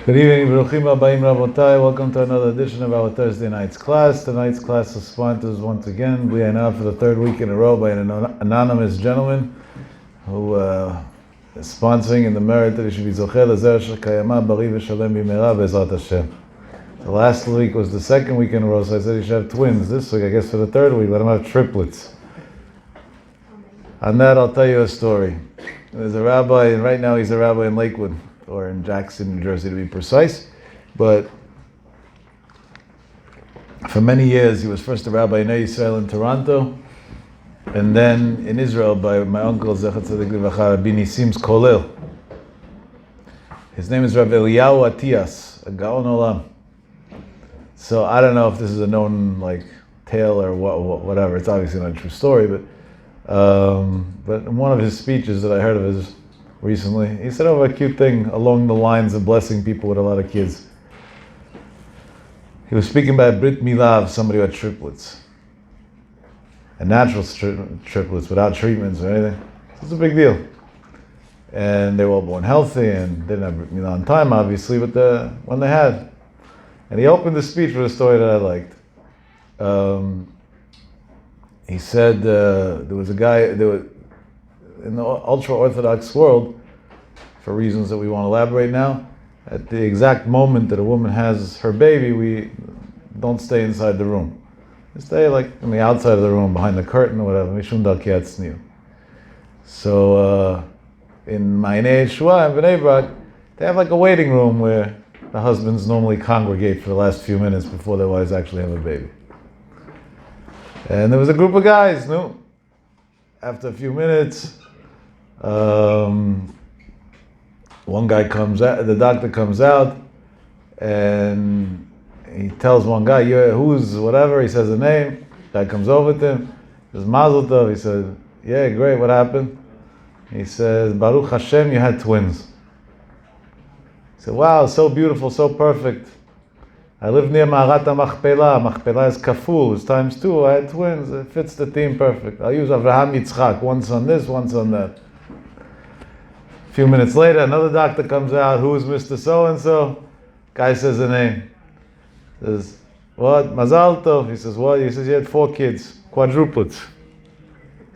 Good evening, Baruchim Abayim Rabotai. Welcome to another edition of our Thursday night's class. Tonight's class is sponsored once again, we are now for the third week in a row by an anonymous gentleman who is sponsoring in the merit that he should be Zocheh Lezer Shekayama Bari V'Shalem B'Meira B'Ezrat Hashem. The last week was the second week in a row, so I said he should have twins. This week, I guess for the third week, let him have triplets. On that, I'll tell you a story. There's a rabbi, and right now he's a rabbi in Lakewood, or in Jackson, New Jersey to be precise. But for many years, he was first a rabbi in Israel in Toronto, and then in Israel by my uncle, Zecher Tzedek Livracha, Rabbi Nisim's Kolel. His name is Rabbi Eliyahu Atiyas, a Gaon Olam. So I don't know if this is a known tale or whatever. It's obviously not a true story, but in one of his speeches that I heard of his recently, he said a cute thing along the lines of blessing people with a lot of kids. He was speaking about Brit Milah of somebody who had triplets. And natural triplets without treatments or anything. It's a big deal. And they were all born healthy and didn't have Brit Milah on time, obviously, but when they had. And he opened the speech with a story that I liked. He said there was a guy, in the ultra-Orthodox world, for reasons that we won't elaborate now, at the exact moment that a woman has her baby, we don't stay inside the room. We stay on the outside of the room, behind the curtain or whatever. Mishum darkei hatzniut. So in Ma'anei Yeshua and Bnei Brak, they have a waiting room where the husbands normally congregate for the last few minutes before their wives actually have a baby. And there was a group of guys, after a few minutes, one guy comes out, the doctor comes out, and he tells one guy, who's whatever, he says a name, guy comes over to him, he says, Mazel Tov, he said, yeah, great, what happened? He says, Baruch Hashem, you had twins. He said, wow, so beautiful, so perfect. I live near Ma'arat HaMachpelah. Machpelah is kaful, it's times two. I had twins. It fits the theme perfect. I'll use Avraham Yitzchak. Once on this, once on that. A few minutes later, another doctor comes out. Who is Mr. So-and-so? Guy says the name. Says, what? Mazal Tov. He says, what? He says, you had 4 kids. Quadruplets.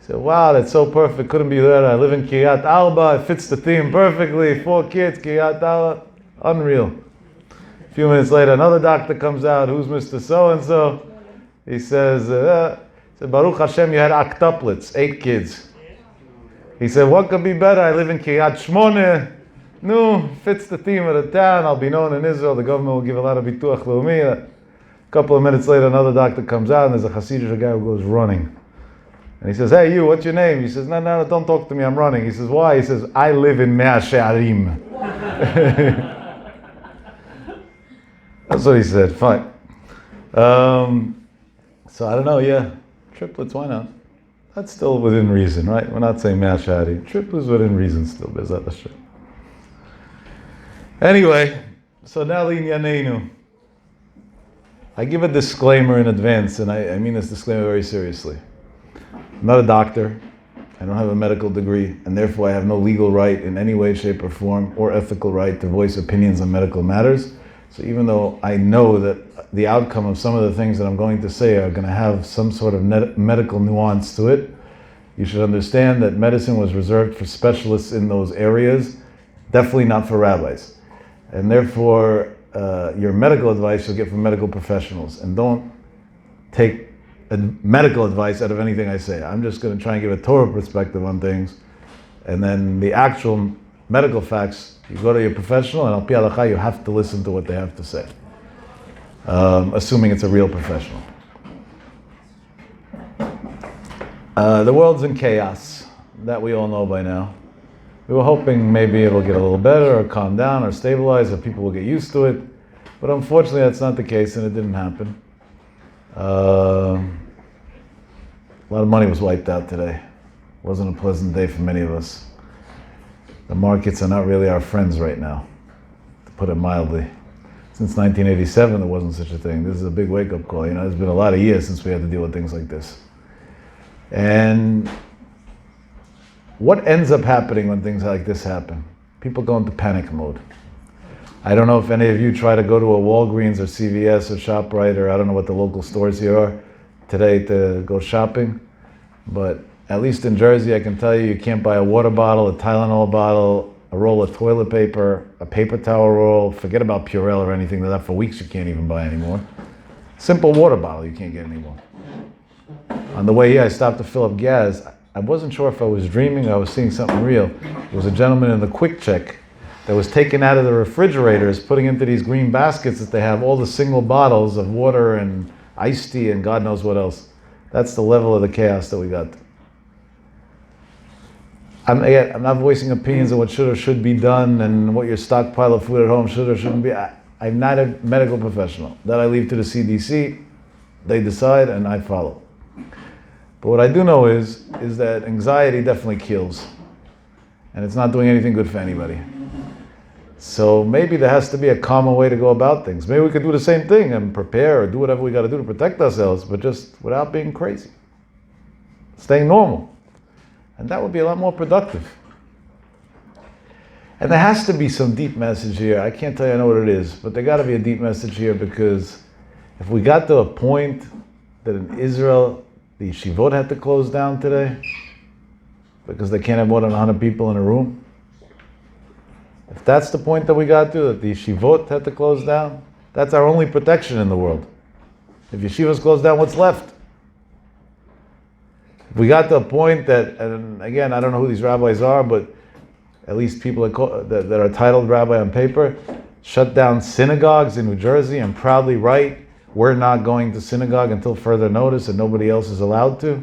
He said, wow, that's so perfect. Couldn't be better. I live in Kiryat Arba. It fits the theme perfectly. 4 kids, Kiryat Arba. Unreal. A few minutes later, another doctor comes out. Who's Mr. So-and-so? He says, Baruch Hashem, you had octuplets, 8 kids. He said, what could be better? I live in Kiryat Shmone. No, fits the theme of the town. I'll be known in Israel. The government will give a lot of bituach leumi. A couple of minutes later, another doctor comes out, and there's a Hasidic guy who goes running. And he says, hey, you, what's your name? He says, no, don't talk to me. I'm running. He says, why? He says, I live in Mea She'arim. That's what he said. Fine. So I don't know. Triplets. Why not? That's still within reason, right? We're not saying Mea She'arim. Triplets within reason still. B'ezrat Hashem. Anyway, so now L'inyaneinu. I give a disclaimer in advance, and I mean this disclaimer very seriously. I'm not a doctor. I don't have a medical degree, and therefore I have no legal right in any way, shape, or form, or ethical right to voice opinions on medical matters. So even though I know that the outcome of some of the things that I'm going to say are going to have some sort of medical nuance to it, you should understand that medicine was reserved for specialists in those areas, definitely not for rabbis. And therefore, your medical advice you'll get from medical professionals. And don't take medical advice out of anything I say. I'm just going to try and give a Torah perspective on things. And then the actual medical facts, you go to your professional, and al pi halacha, you have to listen to what they have to say, assuming it's a real professional. The world's in chaos, that we all know by now. We were hoping maybe it'll get a little better, or calm down, or stabilize, or people will get used to it. But unfortunately, that's not the case, and it didn't happen. A lot of money was wiped out today. It wasn't a pleasant day for many of us. The markets are not really our friends right now, to put it mildly. Since 1987, there wasn't such a thing. This is a big wake-up call. It's been a lot of years since we had to deal with things like this. And what ends up happening when things like this happen? People go into panic mode. I don't know if any of you try to go to a Walgreens or CVS or ShopRite, or I don't know what the local stores here are today to go shopping, but at least in Jersey, I can tell you, you can't buy a water bottle, a Tylenol bottle, a roll of toilet paper, a paper towel roll. Forget about Purell or anything that for weeks you can't even buy anymore. Simple water bottle you can't get anymore. On the way here, I stopped to fill up gas. I wasn't sure if I was dreaming or I was seeing something real. There was a gentleman in the Quick Check that was taking out of the refrigerators, putting into these green baskets that they have all the single bottles of water and iced tea and God knows what else. That's the level of the chaos that we got. I'm not voicing opinions on what should or should be done and what your stockpile of food at home should or shouldn't be. I'm not a medical professional. That I leave to the CDC. They decide and I follow. But what I do know is that anxiety definitely kills. And it's not doing anything good for anybody. So maybe there has to be a calmer way to go about things. Maybe we could do the same thing and prepare or do whatever we got to do to protect ourselves, but just without being crazy. Staying normal. And that would be a lot more productive. And there has to be some deep message here. I can't tell you I know what it is, but there got to be a deep message here, because if we got to a point that in Israel, the yeshivot had to close down today because they can't have more than 100 people in a room. If that's the point that we got to, that the yeshivot had to close down, that's our only protection in the world. If yeshivas close down, what's left? If we got to a point that, and again, I don't know who these rabbis are, but at least people that are titled rabbi on paper, shut down synagogues in New Jersey and proudly write, we're not going to synagogue until further notice and nobody else is allowed to.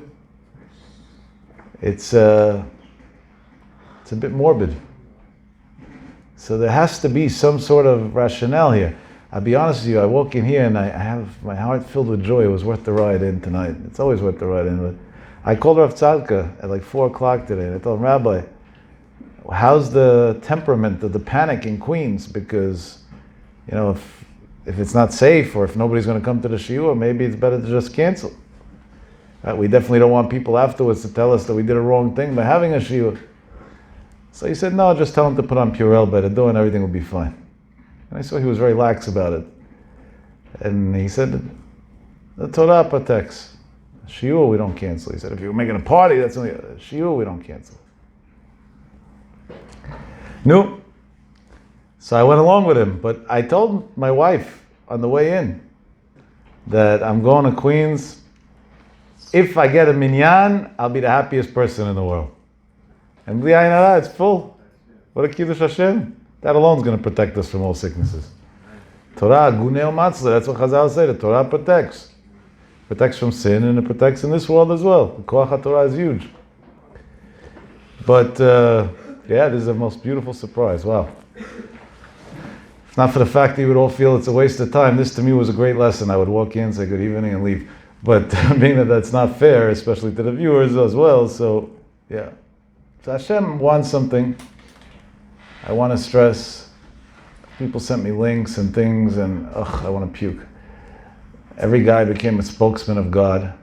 It's a bit morbid. So there has to be some sort of rationale here. I'll be honest with you, I walk in here and I have my heart filled with joy. It was worth the ride in tonight. It's always worth the ride in. But I called Rav Tzadka at like 4 o'clock today and I told him, Rabbi, how's the temperament of the panic in Queens? Because, you know, if it's not safe or if nobody's going to come to the shiur, maybe it's better to just cancel. We definitely don't want people afterwards to tell us that we did a wrong thing by having a shiur. So he said, no, just tell him to put on Purell by the door and everything will be fine. And I saw he was very lax about it. And he said, the Torah protects. Shiur, we don't cancel. He said, if you're making a party, that's only shiur, we don't cancel. No. So I went along with him, but I told my wife on the way in that I'm going to Queens. If I get a minyan, I'll be the happiest person in the world. And it's full. What a kiddush Hashem. That alone is going to protect us from all sicknesses. Torah, gunei matzah, that's what Chazal say. The Torah protects. Protects from sin and it protects in this world as well. The Koach HaTorah is huge. But this is the most beautiful surprise. Wow. If not for the fact that you would all feel it's a waste of time, this to me was a great lesson. I would walk in, say good evening and leave. But being that that's not fair, especially to the viewers as well, so yeah. So Hashem wants something. I want to stress, people sent me links and things and I want to puke. Every guy became a spokesman of God.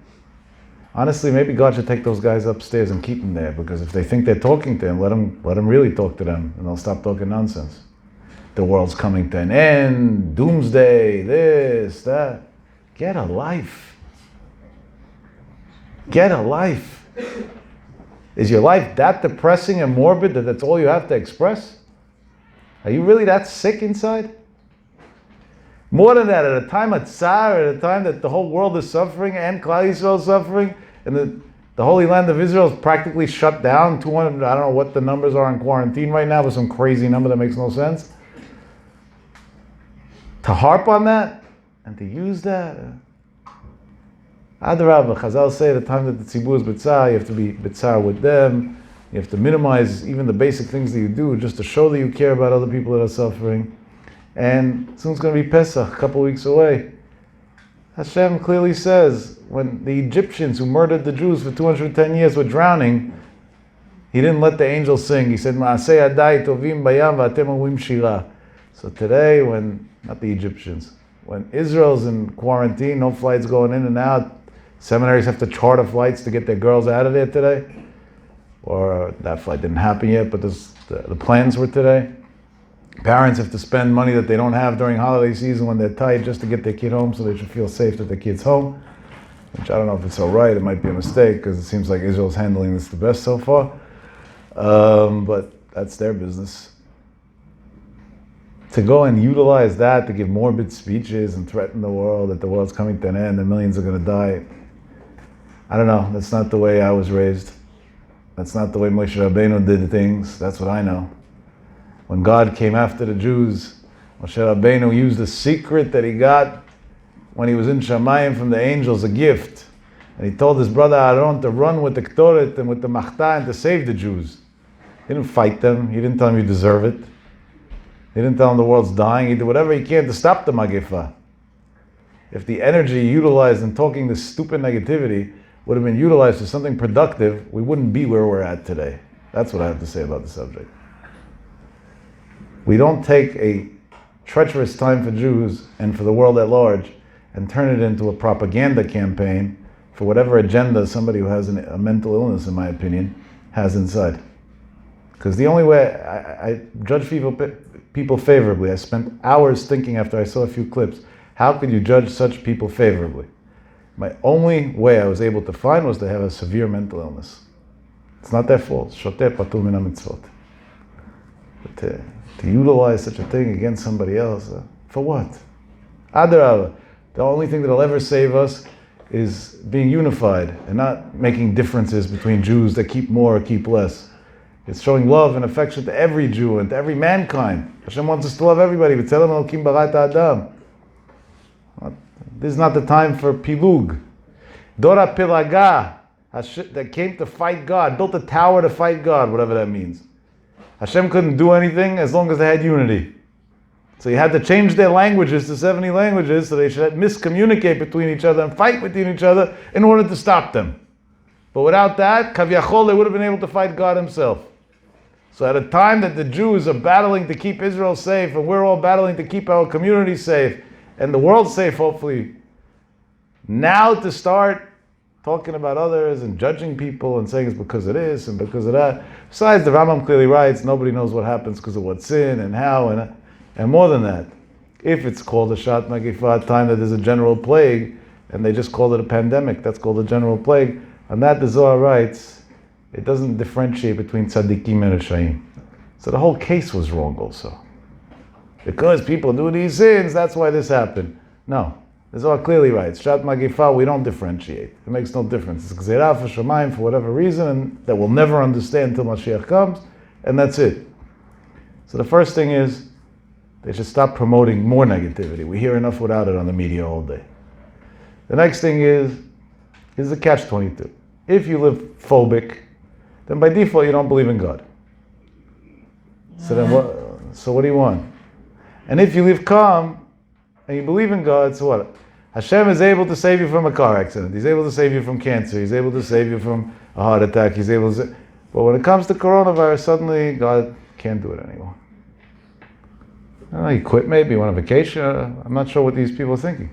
Honestly, maybe God should take those guys upstairs and keep them there, because if they think they're talking to him, let him really talk to them and they'll stop talking nonsense. The world's coming to an end, doomsday, this, that. Get a life. Get a life. Is your life that depressing and morbid that that's all you have to express? Are you really that sick inside? More than that, at a time of tsar, at a time that the whole world is suffering and Klal Yisrael is suffering, and the Holy Land of Israel is practically shut down, 200, I don't know what the numbers are in quarantine right now, but some crazy number that makes no sense. To harp on that and to use that, Adarabah, Chazal say at the time that the tzibur is b'tzar, you have to be b'tzar with them. You have to minimize even the basic things that you do just to show that you care about other people that are suffering. And soon it's going to be Pesach, a couple weeks away. Hashem clearly says, when the Egyptians who murdered the Jews for 210 years were drowning, he didn't let the angels sing. He said, Ma'aseh yadai tovim bayam v'atem omrim shira. So today, not the Egyptians, when Israel's in quarantine, no flights going in and out, seminaries have to charter flights to get their girls out of there today. Or that flight didn't happen yet, but the plans were today. Parents have to spend money that they don't have during holiday season when they're tight just to get their kid home so they should feel safe that their kid's home, which I don't know if it's all right. It might be a mistake because it seems like Israel's handling this the best so far. But that's their business. To go and utilize that to give morbid speeches and threaten the world that the world's coming to an end and millions are going to die. I don't know. That's not the way I was raised. That's not the way Moshe Rabbeinu did things. That's what I know. When God came after the Jews, Moshe Rabbeinu used a secret that he got when he was in Shamayim from the angels, a gift. And he told his brother Aaron to run with the Ktoret and with the Machta and to save the Jews. He didn't fight them. He didn't tell them you deserve it. He didn't tell them the world's dying. He did whatever he can to stop the Magifa. If the energy utilized in talking this stupid negativity would have been utilized for something productive, we wouldn't be where we're at today. That's what I have to say about the subject. We don't take a treacherous time for Jews and for the world at large and turn it into a propaganda campaign for whatever agenda somebody who has a mental illness, in my opinion, has inside. Because the only way I judge people favorably, I spent hours thinking after I saw a few clips, how could you judge such people favorably? My only way I was able to find was to have a severe mental illness. It's not their fault. Shoteh patur min hamitzvot. But to utilize such a thing against somebody else, for what? Adarabah. The only thing that'll ever save us is being unified and not making differences between Jews that keep more or keep less. It's showing love and affection to every Jew and to every mankind. Hashem wants us to love everybody. V'tzelem Elokim bara adam. This is not the time for pilug. Dora pilaga, that came to fight God, built a tower to fight God, whatever that means. Hashem couldn't do anything as long as they had unity. So he had to change their languages to 70 languages so they should miscommunicate between each other and fight between each other in order to stop them. But without that, Kavyachol, they would have been able to fight God himself. So at a time that the Jews are battling to keep Israel safe and we're all battling to keep our community safe and the world safe, hopefully, now to start talking about others and judging people and saying it's because of this and because of that. Besides, the Rambam clearly writes, nobody knows what happens because of what sin and how, and more than that. If it's called a Shat Magifa, a time that there's a general plague, and they just call it a pandemic, that's called a general plague, and that the Zohar writes, it doesn't differentiate between tzaddikim and Rishaim. So the whole case was wrong also. Because people do these sins, that's why this happened. No. The Zohar clearly writes, Shat Magifa, we don't differentiate. It makes no difference. It's Gzeirah for Shamayim for whatever reason, and that we'll never understand until Mashiach comes, and that's it. So the first thing is, they should stop promoting more negativity. We hear enough without it on the media all day. The next thing is the catch-22. If you live phobic, then by default you don't believe in God. So then what do you want? And if you live calm, and you believe in God, so what? Hashem is able to save you from a car accident. He's able to save you from cancer. He's able to save you from a heart attack. He's able to but when it comes to coronavirus, suddenly God can't do it anymore. I don't know, he quit maybe, he went on vacation. I'm not sure what these people are thinking.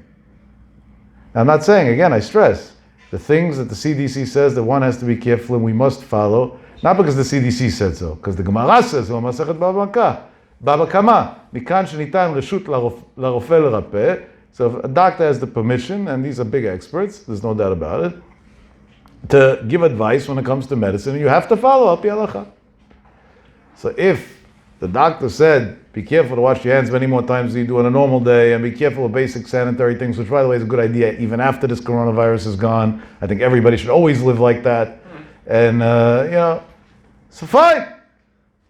Now, I'm not saying, again, I stress, the things that the CDC says that one has to be careful and we must follow, not because the CDC said so, because the Gemara says so, Masechet Baba Kama, Mikan Shenitan Reshut Larofeh Lerapeh. So if a doctor has the permission, and these are big experts, there's no doubt about it, to give advice when it comes to medicine, you have to follow Al Pi Halacha. So if the doctor said, be careful to wash your hands many more times than you do on a normal day, and be careful of basic sanitary things, which by the way is a good idea even after this coronavirus is gone. I think everybody should always live like that. And, so fine.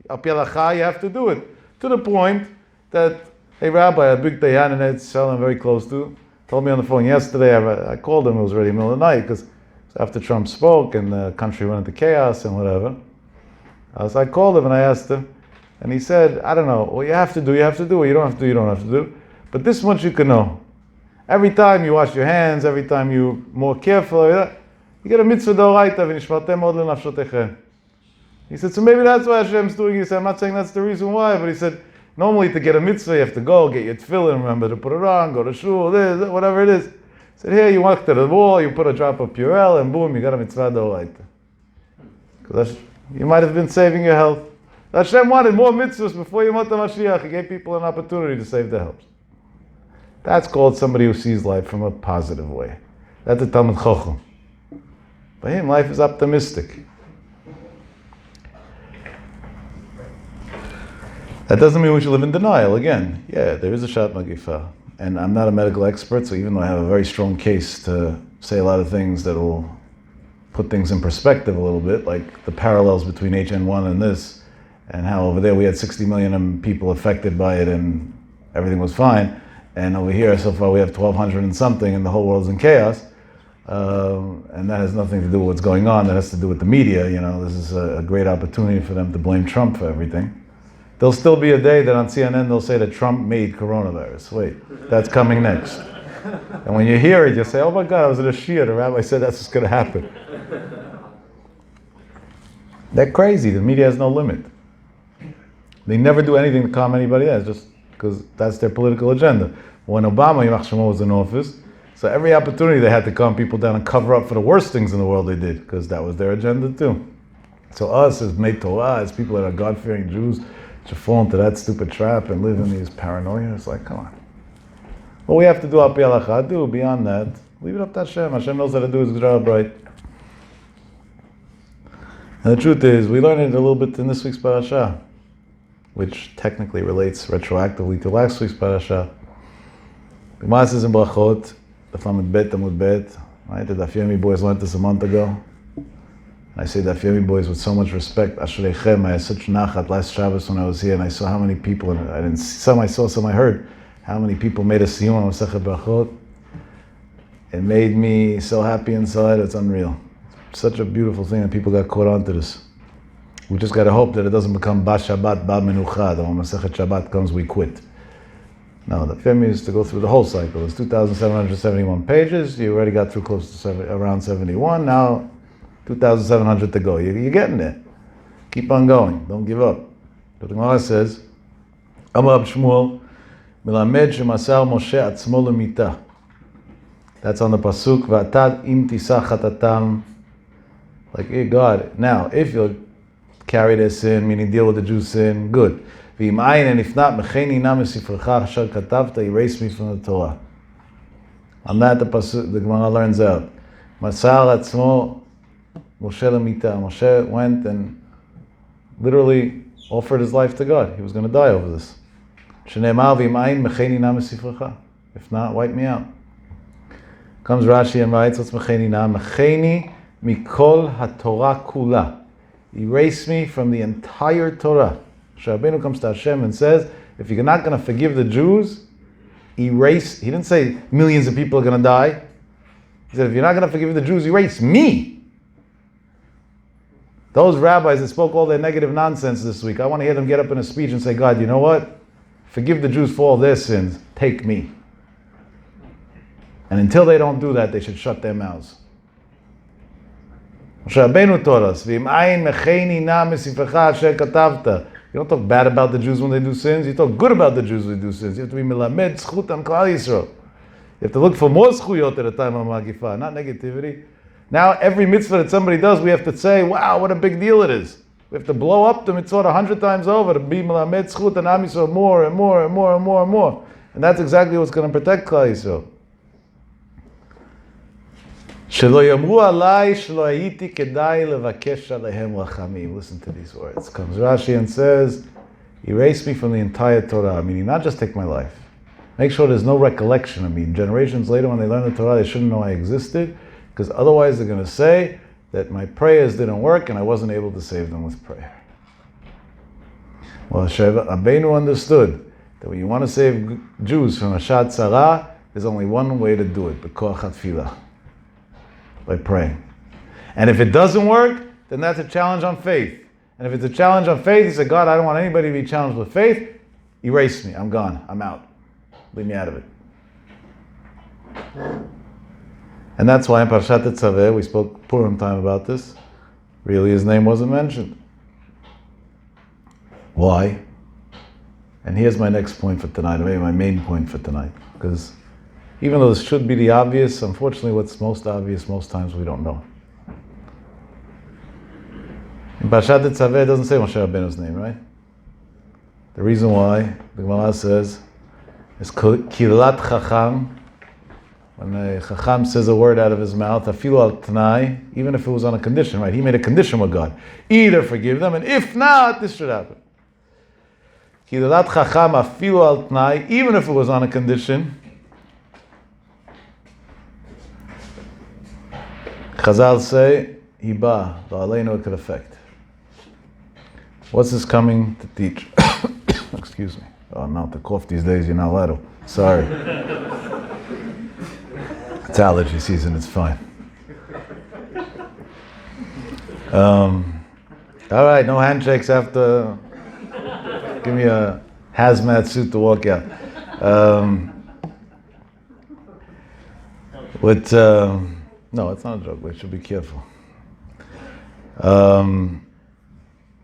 Al Pi Halacha, you have to do it. To the point that a rabbi, a big dayan in Eretz Yisrael I'm very close to, told me on the phone yesterday, I called him, it was already middle of the night, because after Trump spoke and the country went into chaos and whatever. So I called him and I asked him, and he said, I don't know, what you have to do, what you don't have to do, you don't have to do. But this much you can know. Every time you wash your hands, every time you're more careful, you get a mitzvah d'oraita, v'nishmartem od lenafshotechem. He said, so maybe that's why Hashem's doing it. He said, I'm not saying that's the reason why, but he said, normally to get a mitzvah, you have to go, get your tefillin, remember to put it on, go to shul, this, whatever it is. He said, here, you walk to the wall, you put a drop of Purell, and boom, you got a mitzvah d'oraita. Because you might have been saving your health. Hashem wanted more mitzvahs before Yemot HaMashiach. He gave people an opportunity to save their helps. That's called somebody who sees life from a positive way. That's a Talmid Chacham. For him, life is optimistic. That doesn't mean we should live in denial. Again, yeah, there is a Shat Magifa. And I'm not a medical expert, so even though I have a very strong case to say a lot of things that will put things in perspective a little bit, like the parallels between HN1 and this, and how over there we had 60 million people affected by it and everything was fine, and over here so far we have 1,200 and something and the whole world's in chaos, and that has nothing to do with what's going on. That has to do with the media. This is a great opportunity for them to blame Trump for everything. There'll still be a day that on CNN they'll say that Trump made coronavirus. Wait, that's coming next. And when you hear it, you say, oh my God, I was at a Shia, the rabbi said that's what's going to happen. They're crazy. The media has no limit. They never do anything to calm anybody else, just because that's their political agenda. When Obama, Yimach Shemo, was in office, so every opportunity they had to calm people down and cover up for the worst things in the world they did, because that was their agenda too. So us as Mei Torah, as people that are God-fearing Jews, should fall into that stupid trap and live in these paranoia. It's like, come on. What we have to do, al pi halacha, do beyond that, leave it up to Hashem. Hashem knows how to do his job right. And the truth is, we learned it a little bit in this week's parasha, which technically relates retroactively to last week's parasha. The Gemara says in Brachot, the Lamed Bet Amud Bet, right? The Daf Yomi boys learned this a month ago. I say Daf Yomi boys with so much respect. Ashreichem, I had such nachat last Shabbos when I was here, and I saw how many people, and I didn't see some I saw, some I heard, how many people made a siyum on Masechet Brachot. It made me so happy inside, it's unreal. It's such a beautiful thing that people got caught onto this. We just got to hope that it doesn't become Ba Shabbat, Ba Menucha, that when Masechet Shabbat comes, we quit. No, the Femi is to go through the whole cycle. It's 2,771 pages. You already got through close to around 71. Now, 2,700 to go. You're getting there. Keep on going. Don't give up. The Gemara says, Amar Shmuel, Milamed shemasar Moshe atzmo lemita. That's on the pasuk. V'atad im tisach chatatam. Like, hey God, now if you'll carry their sin, meaning deal with the Jews' sin, good. V'im ayin, and if not, mecheni na mesifrecha asher katavta, erase me from the Torah. On that, the Gemara learns out. Masar atzmo Moshe lemita. Moshe went and literally offered his life to God. He was going to die over this. Shneimar v'im ayin mecheni na mesifrecha. If not, wipe me out. Comes Rashi and writes, what's mecheni na? Mecheni mikol haTorah kula. Erase me from the entire Torah. Rabbeinu comes to Hashem and says, if you're not going to forgive the Jews, erase. He didn't say millions of people are going to die. He said, if you're not going to forgive the Jews, erase me. Those rabbis that spoke all their negative nonsense this week, I want to hear them get up in a speech and say, God, you know what? Forgive the Jews for all their sins. Take me. And until they don't do that, they should shut their mouths. Rabbeinu taught us, you don't talk bad about the Jews when they do sins. You talk good about the Jews when they do sins. You have to be melamed zchutam klal Yisrael. You have to look for more zchuyot at a time of magifa, not negativity. Now every mitzvah that somebody does, we have to say, wow, what a big deal it is. We have to blow up the mitzvah 100 times over to be melamed zchut and am Yisrael more and more and more and more and more. And that's exactly what's going to protect klal Yisrael. Listen to these words. Comes Rashi and says, erase me from the entire Torah, meaning not just take my life. Make sure there's no recollection of me. Generations later when they learn the Torah, they shouldn't know I existed, because otherwise they're going to say that my prayers didn't work and I wasn't able to save them with prayer. Well, Rabbeinu understood that when you want to save Jews from a Shat Tzara, there's only one way to do it, b'koach hatfilah. By praying. And if it doesn't work, then that's a challenge on faith. And if it's a challenge on faith, he said, God, I don't want anybody to be challenged with faith. Erase me. I'm gone. I'm out. Leave me out of it. And that's why in Parashat Tetzaveh, we spoke Purim time about this. Really, his name wasn't mentioned. Why? And here's my next point for tonight, or maybe my main point for tonight. Because even though this should be the obvious, unfortunately what's most obvious most times we don't know. Parashat Tetzaveh doesn't say Moshe Rabbeinu's name, right? The reason why, the Gemara says, is Kilat Chacham. When a Chacham says a word out of his mouth, afilu al t'nai, even if it was on a condition, right? He made a condition with God. Either forgive them, and if not, this should happen. Kilat Chacham afilu al t'nai, even if it was on a condition. Chazal say, Hiba, Aleinu it could affect. What's this coming to teach? Excuse me. Oh, not the cough these days, you're not allowed to. Sorry. It's allergy season, it's fine. All right, no handshakes after. Give me a hazmat suit to walk out. No, it's not a joke, we should be careful.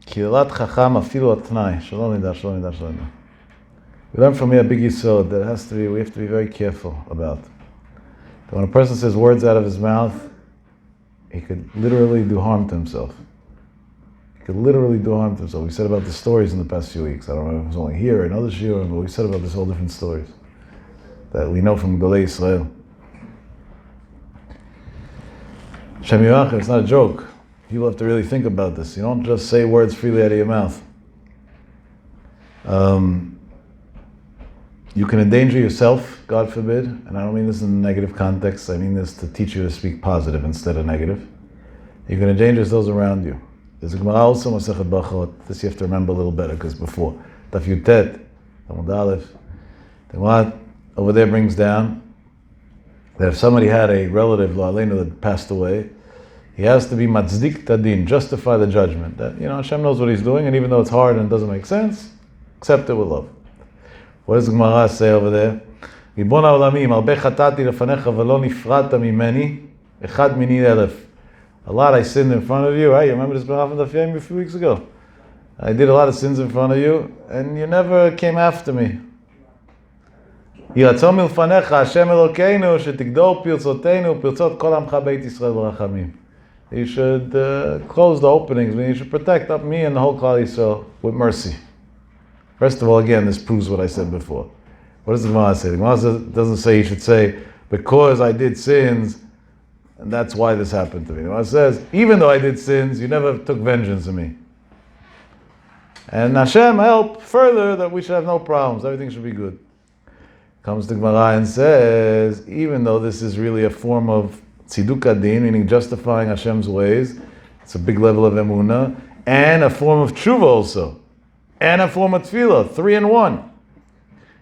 Kilat Chacham afilu atnai. Shalom nida, shalom nida, shalom nida. We learn from here a big yisod that we have to be very careful about. That when a person says words out of his mouth, he could literally do harm to himself. He could literally do harm to himself. We said about the stories in the past few weeks. I don't know if it was only here or in other shiurim, but we said about this whole different stories that we know from Gedolei Yisrael. Shem Yirachem, it's not a joke. People have to really think about this. You don't just say words freely out of your mouth. You can endanger yourself, God forbid, and I don't mean this in a negative context, I mean this to teach you to speak positive instead of negative. You can endanger those around you. There's a Gemara also, Masechet Brachot, this you have to remember a little better, because before, Daf Yutet, Amud Aleph, the Gemara over there brings down that if somebody had a relative, Lo Aleinu, that passed away, he has to be matzdik tadin, justify the judgment. That, Hashem knows what he's doing, and even though it's hard and doesn't make sense, accept it with love. What does the Gemara say over there? Ribon ha'olamim, הרבה חטאתי לפניך ולא נפרדת ממני, אחד מני אלף. A lot I sinned in front of you, right? You remember this from the Daf Yomi a few weeks ago? I did a lot of sins in front of you, and you never came after me. ירצון מלפניך, השם אלוקינו, שתגדור פרצותינו, פרצות כל עמך בית ישראל ברחמים. You should close the openings, you should protect up me and the whole Klal Yisrael with mercy. First of all, again, this proves what I said before. What does the Gemara say? The Gemara doesn't say you should say, because I did sins, and that's why this happened to me. The Gemara says, even though I did sins, you never took vengeance on me. And Hashem help further that we should have no problems, everything should be good. Comes the Gemara and says, even though this is really a form of tziduk adin, meaning justifying Hashem's ways, it's a big level of emunah, and a form of tshuva also, and a form of tefillah, 3 in 1.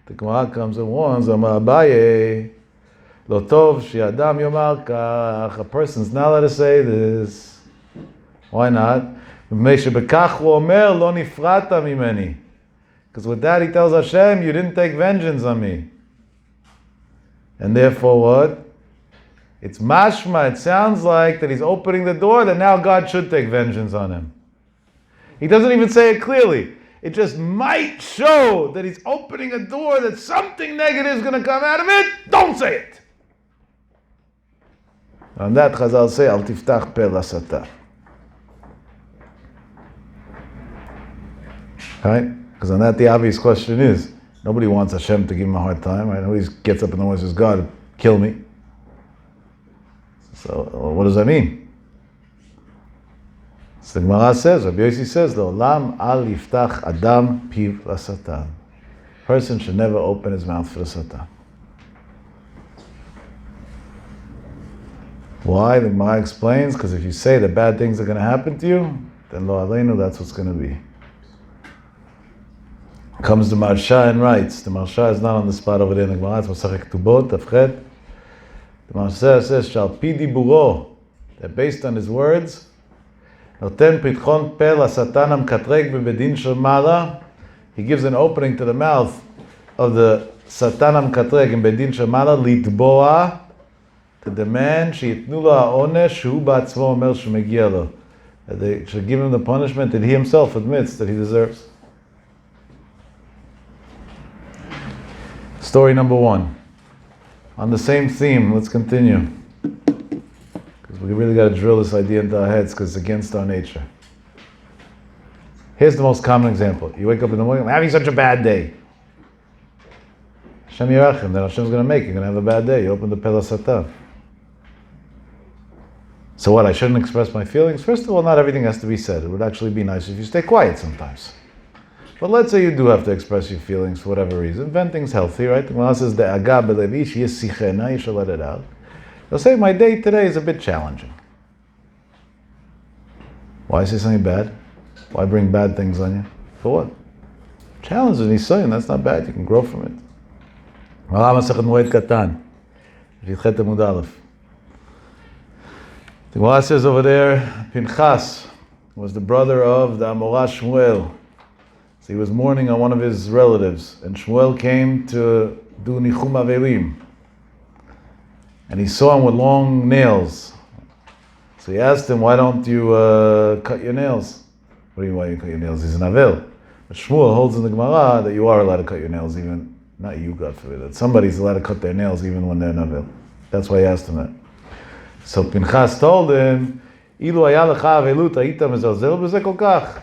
The Gemara comes and warns, Amar Abaye, lo tov she'adam yomar kach, a person's not allowed to say this. Why not? Because with that he tells Hashem, you didn't take vengeance on me. And therefore what? It's mashma, it sounds like that he's opening the door that now God should take vengeance on him. He doesn't even say it clearly. It just might show that he's opening a door that something negative is going to come out of it. Don't say it. On that Chazal say, Al tiftach pe l'asata. Right? Because on that the obvious question is, nobody wants Hashem to give him a hard time, right? Nobody gets up in the morning and says, God, kill me. So, what does that mean? So the Gemara says, Rabbi Yossi says, L'olam al yiftach adam piv l'satan. Person should never open his mouth for the satan. Why? The Gemara explains, because if you say that bad things are going to happen to you, then lo aleinu, that's what's going to be. Comes the Marsha and writes, the Marsha is not on the spot over there in the Gemara, it's Masechet Ketubot, Tafchet. The Marsha says, Shal pi diburo, that based on his words, Noten pitchon pe l'satan hamkatreg bebedin shel mala, he gives an opening to the mouth of the satan hamkatreg in bedin shel mala, litboa, to demand sheyitnu lo ha'onesh shu ba'atzmo omer shemegia lo, that they should give him the punishment that he himself admits that he deserves. Story number 1. On the same theme, let's continue. Because we really got to drill this idea into our heads because it's against our nature. Here's the most common example. You wake up in the morning, I'm having such a bad day. Hashem Yerachem, then Hashem's going to make you. You're going to have a bad day. You open the Pela Satan. So what, I shouldn't express my feelings? First of all, not everything has to be said. It would actually be nice if you stay quiet sometimes. But let's say you do have to express your feelings for whatever reason. Venting's healthy, right? The Gemara says, you should let it out. They'll say, my day today is a bit challenging. Why say something bad? Why bring bad things on you? For what? Challenge is Nisayon, that's not bad. You can grow from it. The Gemara says over there, Pinchas was the brother of the Amorah Shmuel. So he was mourning on one of his relatives, and Shmuel came to do Nichum Avelim. And he saw him with long nails. So he asked him, why don't you cut your nails? What do you mean, why you cut your nails? He's an Avel. But Shmuel holds in the Gemara that you are allowed to cut your nails even, not you, God forbid, that somebody's allowed to cut their nails even when they're an Avel. That's why he asked him that. So Pinchas told him, Ilu haya lecha avelut hayita mezalzel b'zeh kol kach.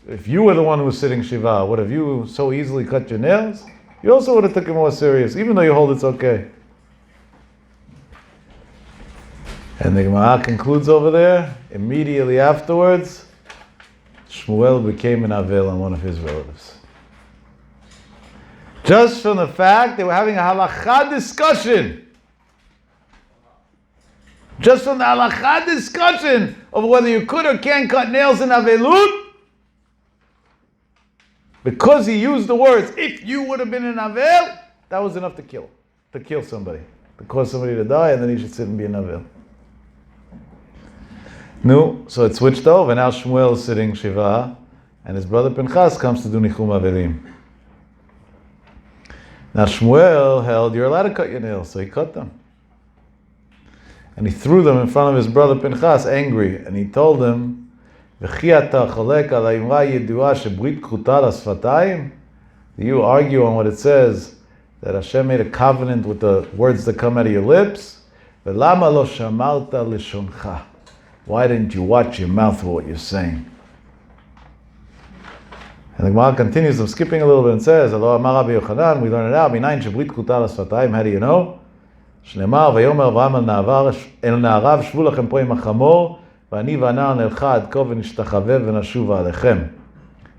If you were the one who was sitting Shiva, would have you so easily cut your nails? You also would have taken it more serious, even though you hold it's okay. And the Gemara concludes over there, immediately afterwards, Shmuel became an Avel on one of his relatives. Just from the fact they were having a halacha discussion. Just from the halacha discussion of whether you could or can't cut nails in Avelut, because he used the words, if you would have been an Avel, that was enough to kill somebody, to cause somebody to die, and then he should sit and be an Avel. No, so it switched over. Now Shmuel is sitting Shiva, and his brother Pinchas comes to do Nichum Avelim. Now Shmuel held, you're allowed to cut your nails, so he cut them. And he threw them in front of his brother Pinchas, angry, and he told him, do you argue on what it says, that Hashem made a covenant with the words that come out of your lips? Why didn't you watch your mouth for what you're saying? And the Gemara continues, I'm skipping a little bit and says, we learn it out, how do you know? שנאמר, ויאמר אברהם אל נעריו, שבו לכם פה עם החמור, ואני והנער נלכה עד כה ונשתחווה ונשובה עליכם.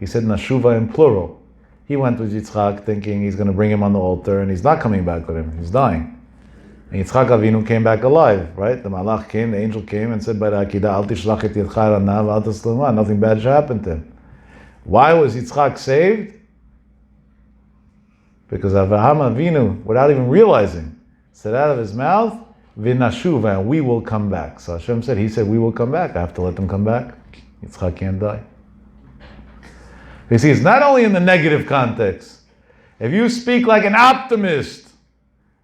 He said nashuva in plural. He went with Yitzchak thinking he's going to bring him on the altar, and he's not coming back with him, he's dying. And Yitzchak Avinu came back alive, right? The malach came, the angel came and said by the Akidah, Al tishlach et yadcha el hanav, al taslema, nothing bad should happen to him. Why was Yitzchak saved? Because Avraham Avinu, without even realizing, said out of his mouth, V'nashuva, and we will come back. So Hashem said, he said, we will come back. I have to let them come back. Yitzchak can't die. You see, it's not only in the negative context. If you speak like an optimist,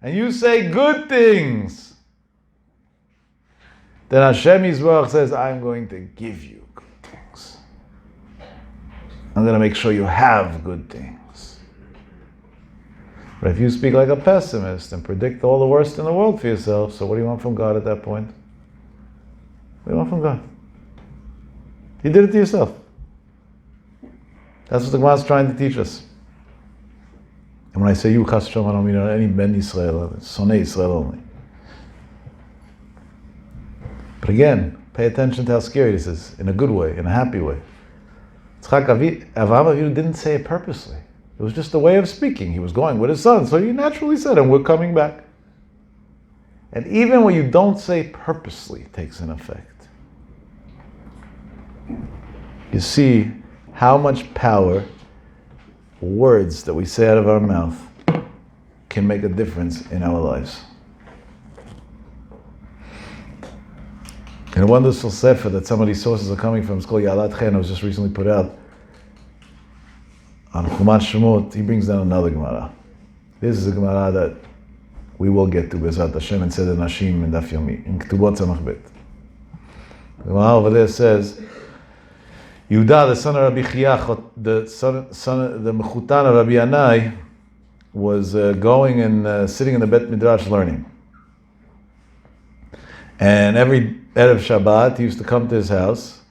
and you say good things, then Hashem Yisborach says, I'm going to give you good things. I'm going to make sure you have good things. But if you speak like a pessimist and predict all the worst in the world for yourself, so what do you want from God at that point? What do you want from God? You did it to yourself. That's what the Gemara is trying to teach us. And when I say you, Chas Shalom, I don't mean any Ben Yisrael, it's Sonei Yisrael only. But again, pay attention to how scary this is, in a good way, in a happy way. Avraham Avinu didn't say it purposely. It was just a way of speaking. He was going with his son, so he naturally said, and we're coming back. And even when you don't say purposely takes an effect. You see how much power words that we say out of our mouth can make a difference in our lives. In a wonderful sefer that some of these sources are coming from, it's called Yalat Chen, it was just recently put out. On Chumash Shemot, he brings down another Gemara. This is a Gemara that we will get to, Bezrat Hashem, and Seder Nashim and Daf Yomi, in Ketubot Tzemach Bet. The Gemara over there says, Yehuda, the son of Rabbi Chiach, the Mechutan of Rabbi Yanai, was going and sitting in the Bet Midrash learning. And every Erev Shabbat, he used to come to his house,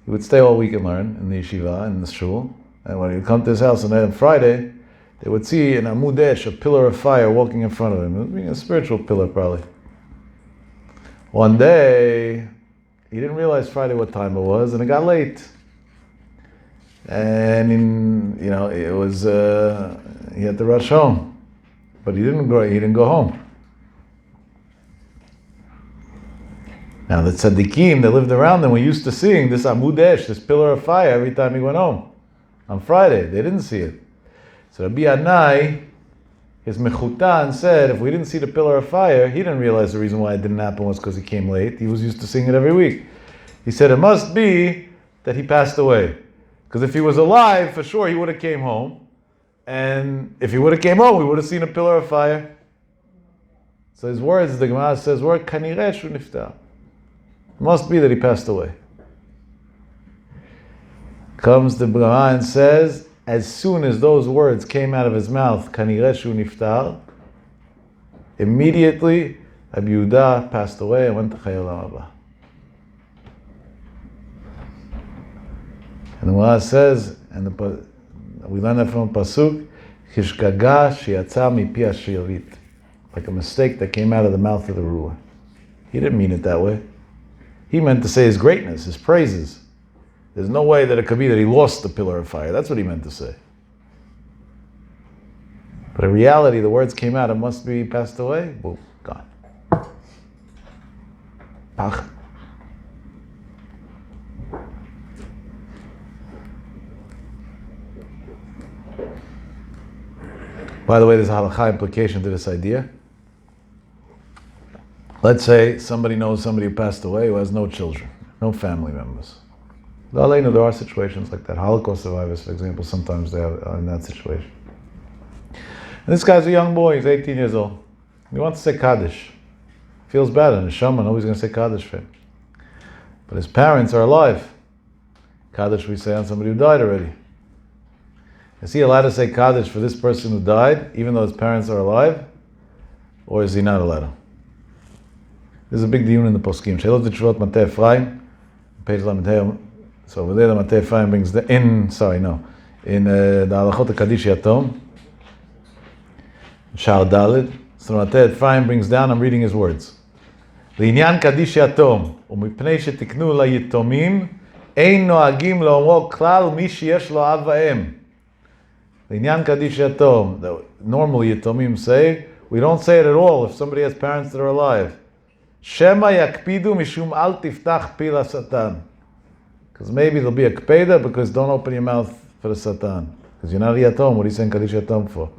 He would stay all week and learn in the yeshiva, in the shul. And when he would come to his house on Friday, they would see an amud esh, a pillar of fire, walking in front of him. It would be a spiritual pillar, probably. One day, he didn't realize Friday what time it was, and it got late. And it was he had to rush home, but he didn't go home. Now the tzaddikim that lived around them were used to seeing this amud esh, this pillar of fire, every time he went home. On Friday, they didn't see it. So Rabbi Anai, his mechutan, said if we didn't see the pillar of fire, he didn't realize the reason why it didn't happen was because he came late. He was used to seeing it every week. He said it must be that he passed away. Because if he was alive, for sure he would have came home. And if he would have came home, we would have seen a pillar of fire. So his words, the Gemara says, kanireh shu niftar. Must be that he passed away. Comes the Gemara and says, as soon as those words came out of his mouth, kanireh shu niftar, immediately Rabbi Yehuda passed away and went to Chayei Olam Haba. And the Gemara says, we learn that from a pasuk, Kishgaga sheyatza mipi hashirit, like a mistake that came out of the mouth of the ruler. He didn't mean it that way. He meant to say his greatness, his praises. There's no way that it could be that he lost the pillar of fire. That's what he meant to say. But in reality, the words came out, it must be passed away. Boom, gone. Pach. By the way, there's a halakha implication to this idea. Let's say somebody knows somebody who passed away who has no children, no family members. There are situations like that. Holocaust survivors, for example, sometimes they are in that situation. And this guy's a young boy, he's 18 years old. He wants to say Kaddish. Feels bad, and Neshama, nobody's going to say Kaddish for him. But his parents are alive. Kaddish we say on somebody who died already. Is he allowed to say Kaddish for this person who died, even though his parents are alive? Or is he not allowed to? There's a big deal in the poskim. Sheilot v'tshuvot Matei Ephraim, page Lamed. So over there, the Matei Ephraim brings the in the Halachot HaKadish Yatom, Shar Daled. So the Matei Ephraim brings down, I'm reading his words. L'inyan Kadish Yatom, u'mipnei shetiknu layitomim, ein noagim lo'omro klal mi sheyesh lo av va'em. L'inyan Kadish Yatom, normally Yatomim say, we don't say it at all if somebody has parents that are alive. Shema yakpidu mishum al tiftach pi la-satan. Because maybe there'll be a kpeda, because don't open your mouth for the satan. Because you're not a yatom, what are you saying Kadish Yatom for?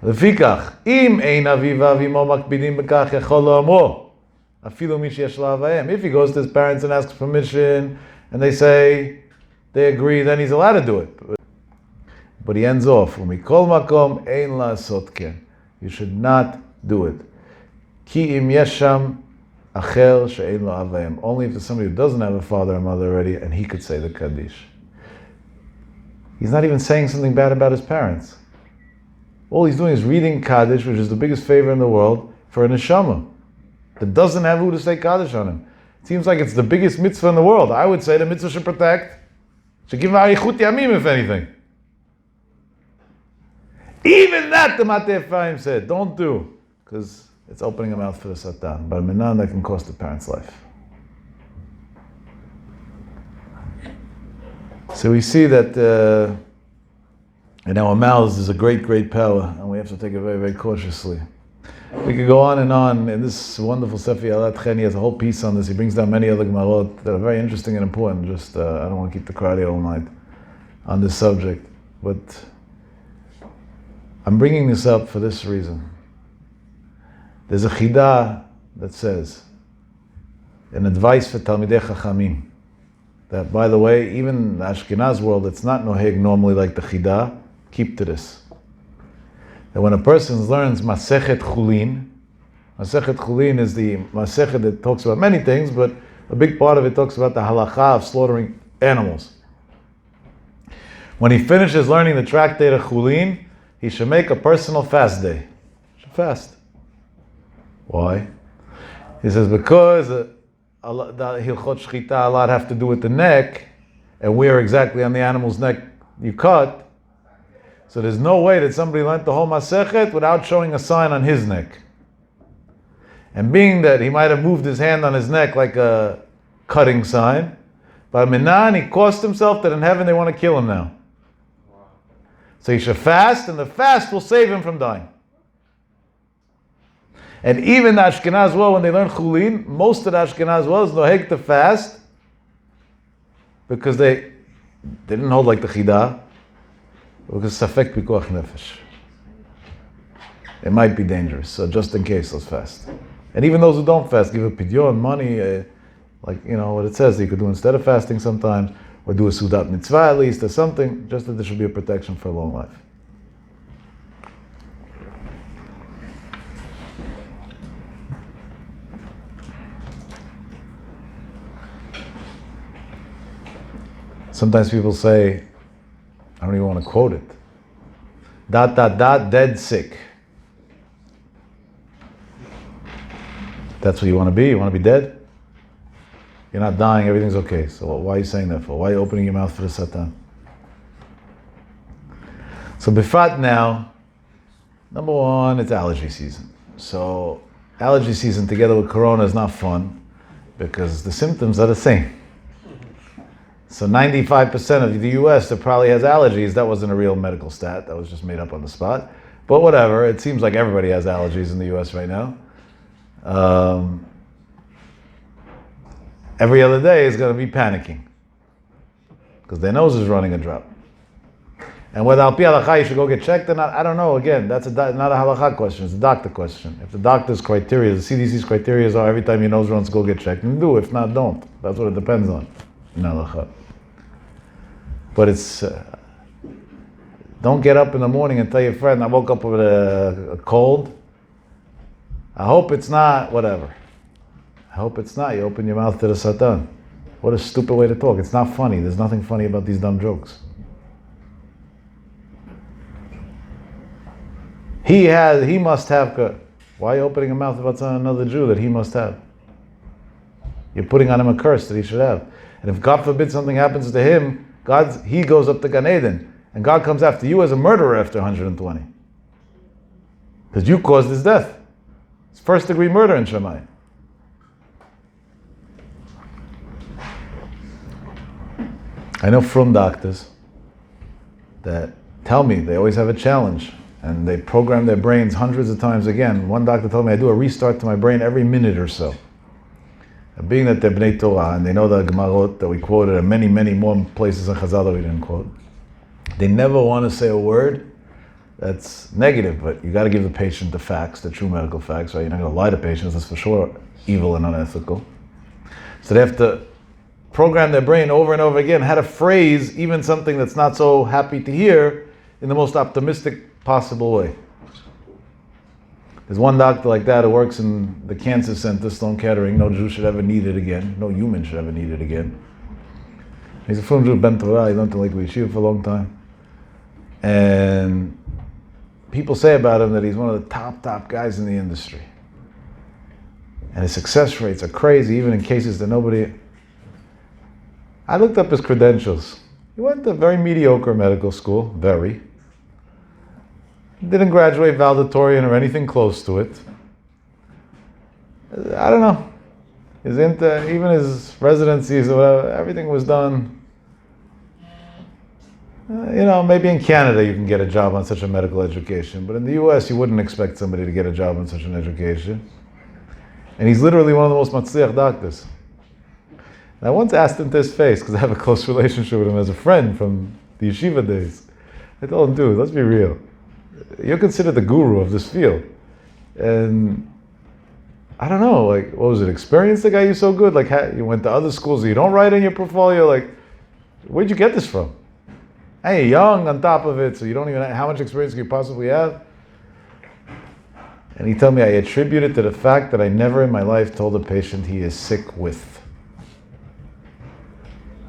Lefikach, im ein aviva v'imo makpidim b'kach yachol lo'amro, afilu mi sheyesh lo av va'em. If he goes to his parents and asks permission, and they say, they agree, then he's allowed to do it. But he ends off, umikol makom ein la'asot ken. You should not do it. Ki im yesham acher she'ein lo av va'em. Only if there's somebody who doesn't have a father or mother already, and he could say the Kaddish. He's not even saying something bad about his parents. All he's doing is reading Kaddish, which is the biggest favor in the world, for a neshama that doesn't have who to say Kaddish on him. It seems like it's the biggest mitzvah in the world. I would say the mitzvah should protect, should give him arichut yamim, if anything. Even that, the Matei Ephraim said, don't do, because it's opening a mouth for the satan. But minan, that can cost the parent's life. So we see that in our mouths there's a great, great power, and we have to take it very, very cautiously. We could go on and on. In this wonderful Sefer Alat Chen, he has a whole piece on this. He brings down many other Gemarot that are very interesting and important. Just, I don't want to keep the crowd here all night on this subject. But I'm bringing this up for this reason. There's a chidah that says, an advice for Talmidei Chachamim, that, by the way, even in the Ashkenaz world, it's not noheg normally like the chidah. Keep to this. That when a person learns Masechet Chulin is the Masechet that talks about many things, but a big part of it talks about the halacha of slaughtering animals. When he finishes learning the tractate of Chulin, he should make a personal fast day. He should fast. Why? He says because the Hilchot Shchita a lot have to do with the neck, and where exactly on the animal's neck you cut. So there's no way that somebody learned the whole Masechet without showing a sign on his neck. And being that he might have moved his hand on his neck like a cutting sign, but Minan, he cost himself that in heaven they want to kill him now. So he should fast, and the fast will save him from dying. And even the Ashkenaz well, when they learn Chulin, most of the Ashkenaz well is noheg to fast because they didn't hold like the Chidah, because safek pikuach nefesh. It might be dangerous, so just in case, let's fast. And even those who don't fast, give a pidyon, money, like, you know, what it says, you could do instead of fasting sometimes, or do a sudat mitzvah at least, or something, just that there should be a protection for a long life. Sometimes people say, I don't even want to quote it, ... dead sick. That's what you want to be? You want to be dead? You're not dying, everything's okay. So why are you saying that for? Why are you opening your mouth for the Satan? So Bifat now, number one, it's allergy season. So allergy season together with Corona is not fun because the symptoms are the same. So 95% of the US that probably has allergies, that wasn't a real medical stat, that was just made up on the spot. But whatever, it seems like everybody has allergies in the US right now. Every other day is going to be panicking because their nose is running a drop. And whether al pi halakha you should go get checked or not, I don't know. Again, that's not a halakha question, it's a doctor question. If the doctor's criteria, the CDC's criteria are every time your nose runs, go get checked, and do. If not, don't. That's what it depends on in halakha. But it's, don't get up in the morning and tell your friend, I woke up with a cold. I hope it's not, whatever. I hope it's not. You open your mouth to the Satan. What a stupid way to talk. It's not funny. There's nothing funny about these dumb jokes. He must have, why are you opening your mouth about another Jew that he must have? You're putting on him a curse that he should have. And if God forbid something happens to him, he goes up to Gan Eden, and God comes after you as a murderer after 120. Because you caused his death. It's first degree murder in Shammai. I know from doctors that tell me they always have a challenge and they program their brains hundreds of times again. One doctor told me I do a restart to my brain every minute or so. And being that they're Bnei Torah and they know the Gemarot that we quoted and many, many more places in Chazal that we didn't quote, they never want to say a word that's negative, but you got to give the patient the facts, the true medical facts, right? You're not going to lie to patients, that's for sure evil and unethical. So they have to program their brain over and over again how to phrase even something that's not so happy to hear in the most optimistic possible way. There's one doctor like that who works in the cancer center, Stone Kettering. No Jew should ever need it again. No human should ever need it again. He's a from Jew, Ben Torah. He learned to like yeshiva for a long time. And people say about him that he's one of the top guys in the industry. And his success rates are crazy, even in cases that nobody... I looked up his credentials. He went to a very mediocre medical school, very. Didn't graduate valedictorian or anything close to it. I don't know. Even his residencies or whatever, everything was done. Maybe in Canada you can get a job on such a medical education, but in the US you wouldn't expect somebody to get a job on such an education. And he's literally one of the most matzliach doctors. And I once asked him to his face, because I have a close relationship with him as a friend from the yeshiva days. I told him, dude, let's be real. You're considered the guru of this field. And I don't know, like, what was it, experience that got you so good? Like, you went to other schools, you don't write in your portfolio, like, where'd you get this from? Hey, you're young on top of it, so you don't even know how much experience can you possibly have? And he told me I attribute it to the fact that I never in my life told a patient he is sick with.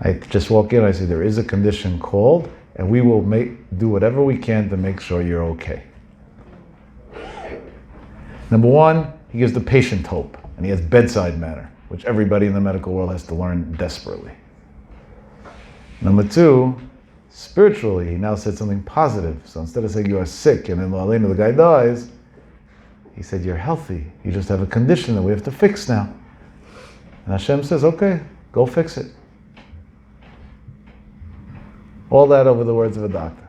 I just walk in and I say, there is a condition called, and we will do whatever we can to make sure you're okay. Number one, he gives the patient hope, and he has bedside manner, which everybody in the medical world has to learn desperately. Number two, spiritually, he now said something positive. So instead of saying you are sick and then the guy dies, he said you're healthy. You just have a condition that we have to fix now. And Hashem says, okay, go fix it. All that over the words of a doctor.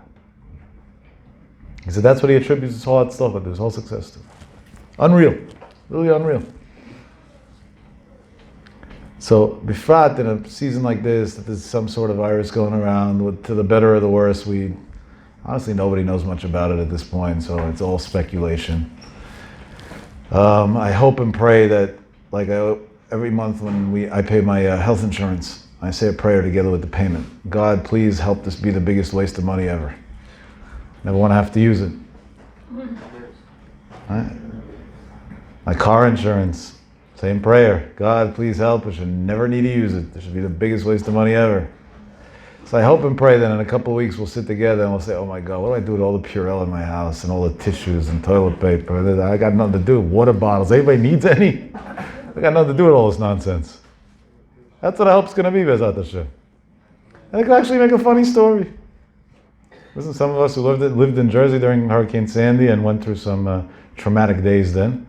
He said that's what he attributes his whole tzedakah to, his whole success to. Unreal. Really unreal. So, bifrat, in a season like this, that there's some sort of virus going around, to the better or the worse, honestly, nobody knows much about it at this point, so it's all speculation. I hope and pray that, every month when I pay my health insurance, I say a prayer together with the payment. God, please help this be the biggest waste of money ever. Never want to have to use it. Right? My car insurance, same prayer. God, please help. I should never need to use it. This should be the biggest waste of money ever. So I hope and pray that in a couple of weeks we'll sit together and we'll say, oh my God, what do I do with all the Purell in my house and all the tissues and toilet paper? I got nothing to do. Water bottles. Anybody needs any? I got nothing to do with all this nonsense. That's what I hope it's going to be, Bezat Hashem. And it can actually make a funny story. Listen, some of us who lived in Jersey during Hurricane Sandy and went through some traumatic days then.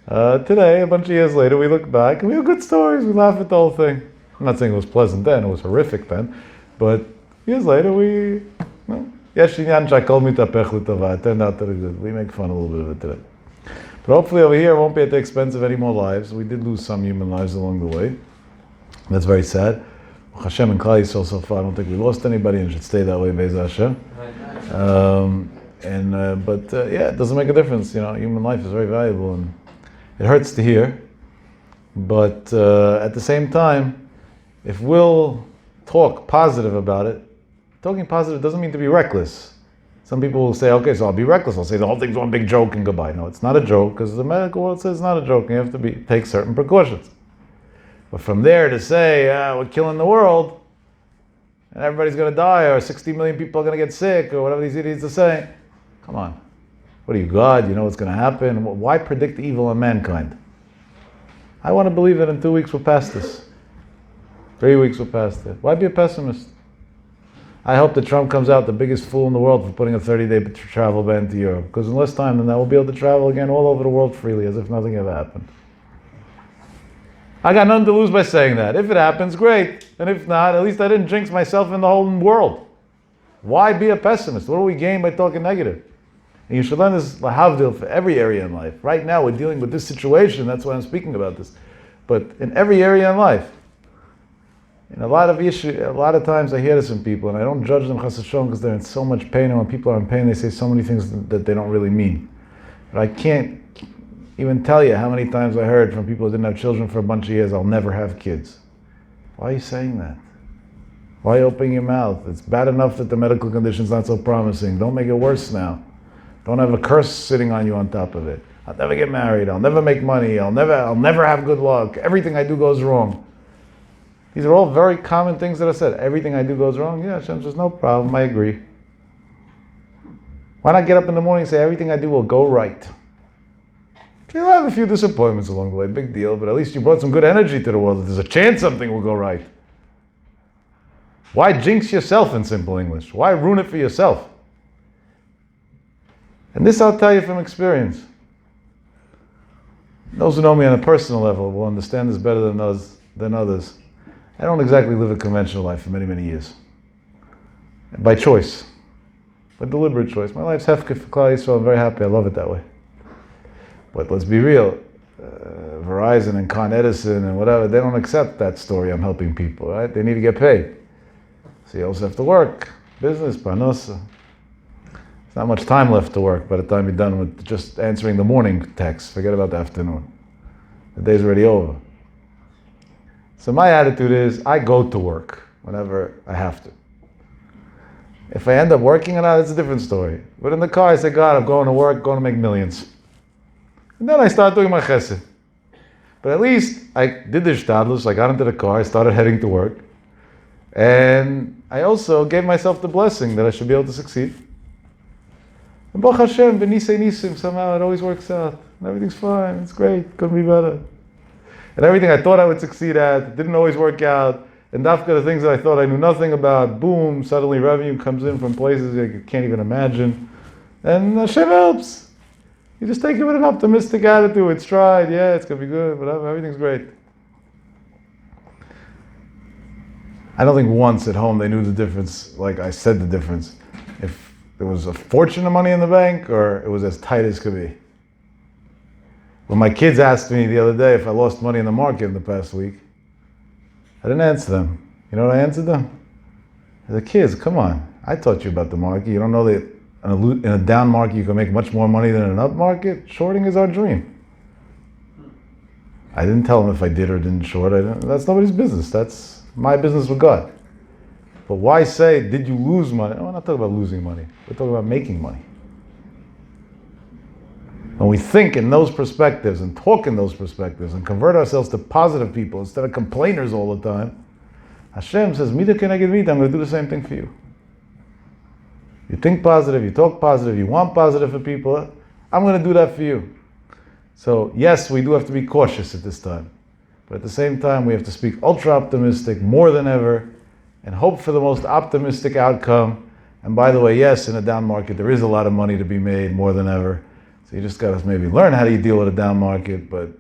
Today, a bunch of years later, we look back and we have good stories. We laugh at the whole thing. I'm not saying it was pleasant then, it was horrific then. But years later, it turned out to be good. We make fun a little bit of it today. But hopefully over here, it won't be at the expense of any more lives. We did lose some human lives along the way. That's very sad. Hashem and Klal Yisrael so far, I don't think we lost anybody and it should stay that way, Be'ez Hashem. But it doesn't make a difference. Human life is very valuable and it hurts to hear. But at the same time, if we'll talk positive about it, talking positive doesn't mean to be reckless. Some people will say, okay, so I'll be reckless. I'll say the whole thing's one big joke and goodbye. No, it's not a joke because the medical world says it's not a joke and you have to take certain precautions. But from there to say, we're killing the world, and everybody's going to die, or 60 million people are going to get sick, or whatever these idiots are saying, come on. What are you, God? You know what's going to happen? Why predict evil in mankind? I want to believe that in 2 weeks we're past this. 3 weeks we're past it. Why be a pessimist? I hope that Trump comes out the biggest fool in the world for putting a 30-day travel ban to Europe, because in less time than that, we'll be able to travel again all over the world freely, as if nothing ever happened. I got nothing to lose by saying that. If it happens, great. And if not, at least I didn't jinx myself in the whole world. Why be a pessimist? What do we gain by talking negative? And you should learn this lahavdil for every area in life. Right now we're dealing with this situation, that's why I'm speaking about this. But in every area in life, in a lot of times I hear this from people, and I don't judge them chas v'shalom because they're in so much pain, and when people are in pain they say so many things that they don't really mean. But I can't even tell you how many times I heard from people who didn't have children for a bunch of years, I'll never have kids. Why are you saying that? Why open your mouth? It's bad enough that the medical condition's not so promising. Don't make it worse now. Don't have a curse sitting on you on top of it. I'll never get married. I'll never make money. I'll never have good luck. Everything I do goes wrong. These are all very common things that are said. Everything I do goes wrong. Yeah, Hashem says, no problem. I agree. Why not get up in the morning and say, everything I do will go right? You'll have a few disappointments along the way, big deal, but at least you brought some good energy to the world. There's a chance something will go right. Why jinx yourself in simple English? Why ruin it for yourself? And this I'll tell you from experience. Those who know me on a personal level will understand this better than others. I don't exactly live a conventional life for many, many years. By choice. By deliberate choice. My life's hefker for Klal Yisrael. I'm very happy. I love it that way. But let's be real, Verizon and Con Edison and whatever, they don't accept that story, I'm helping people, right? They need to get paid. So you also have to work, business, parnasa. There's not much time left to work by the time you're done with just answering the morning text. Forget about the afternoon. The day's already over. So my attitude is, I go to work whenever I have to. If I end up working or not, it's a different story. But in the car, I say, God, I'm going to work, going to make millions. And then I start doing my chesed. But at least I did the shtadlus, I got into the car, I started heading to work. And I also gave myself the blessing that I should be able to succeed. And Baruch Hashem, b'nisei nisim, somehow it always works out. And everything's fine, it's great, couldn't be better. And everything I thought I would succeed at didn't always work out. And dafka the things that I thought I knew nothing about, boom, suddenly revenue comes in from places you can't even imagine. And Hashem helps. You just take it with an optimistic attitude. It's tried, yeah, it's going to be good, whatever, everything's great. I don't think once at home they knew the difference, like I said the difference. If there was a fortune of money in the bank or it was as tight as could be. When my kids asked me the other day if I lost money in the market in the past week, I didn't answer them. You know what I answered them? I said, kids, come on. I taught you about the market. You don't know that in a down market you can make much more money than in an up market? Shorting is our dream. I didn't tell them if I did or didn't short. That's nobody's business. That's my business with God. But why say, did you lose money? No, we're not talking about losing money. We're talking about making money. When we think in those perspectives and talk in those perspectives and convert ourselves to positive people instead of complainers all the time, Hashem says, Mida keneged mida, I'm going to do the same thing for you. You think positive, you talk positive, you want positive for people, I'm going to do that for you. So yes, we do have to be cautious at this time. But at the same time, we have to speak ultra optimistic more than ever and hope for the most optimistic outcome. And by the way, yes, in a down market, there is a lot of money to be made more than ever. So you just got to maybe learn how do you deal with a down market, but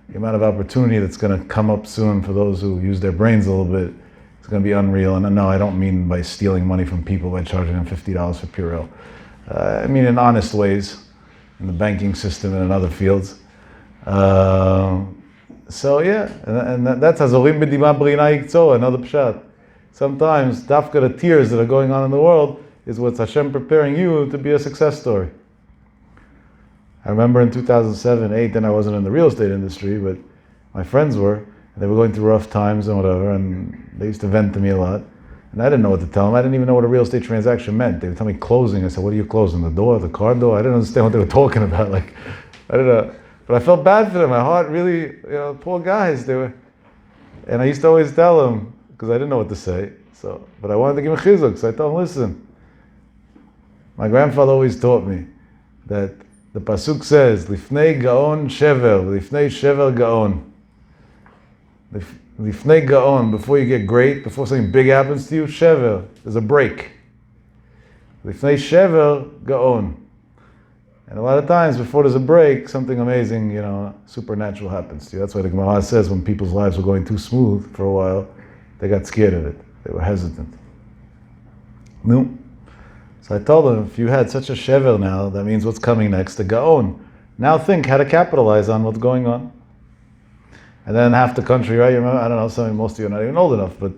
the amount of opportunity that's going to come up soon for those who use their brains a little bit, it's going to be unreal. And no, I don't mean by stealing money from people by charging them $50 for Purell. I mean in honest ways, in the banking system and in other fields. So yeah, and that's Hazorim b'dima b'rina yiktzor, another pshat. Sometimes dafka the tears that are going on in the world is what's Hashem preparing you to be a success story. I remember in 2007, 2008, then I wasn't in the real estate industry, but my friends were, and they were going through rough times and whatever, and they used to vent to me a lot. And I didn't know what to tell them. I didn't even know what a real estate transaction meant. They would tell me closing. I said, what are you closing? The door, the car door? I didn't understand what they were talking about. Like, I don't know. But I felt bad for them. My heart really, poor guys. They were, and I used to always tell them, because I didn't know what to say. So, but I wanted to give them chizuk, so I told them, listen. My grandfather always taught me that the pasuk says, "Lifnei gaon shever, lifnei shever gaon." Lifnei gaon, before you get great, before something big happens to you, shever, there's a break. Lifnei shever gaon, and a lot of times before there's a break, something amazing, supernatural happens to you. That's why the Gemara says when people's lives were going too smooth for a while, they got scared of it. They were hesitant. No. So I told them, if you had such a shever now, that means what's coming next, the gaon. Now think how to capitalize on what's going on. And then half the country, right? You remember, I don't know, most of you are not even old enough, but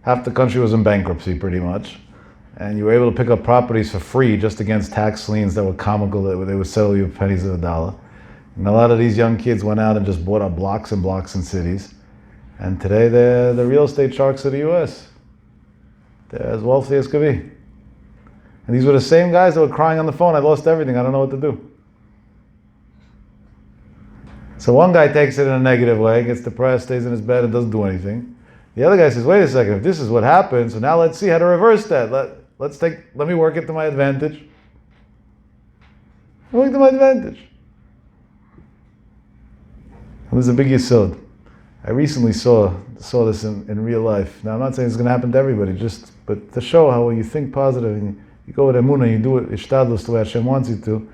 half the country was in bankruptcy pretty much. And you were able to pick up properties for free just against tax liens that were comical, that they would settle you pennies of a dollar. And a lot of these young kids went out and just bought up blocks and blocks in cities. And today they're the real estate sharks of the US. They're as wealthy as could be. And these were the same guys that were crying on the phone, I lost everything, I don't know what to do. So one guy takes it in a negative way, gets depressed, stays in his bed and doesn't do anything. The other guy says, wait a second, if this is what happened, so now let's see how to reverse that. Let me work it to my advantage. Work it to my advantage. And there's a big yesod. I recently saw this in real life. Now I'm not saying it's going to happen to everybody, but to show how when you think positive and you go with emunah, you do it ishtadlus the way Hashem wants you to,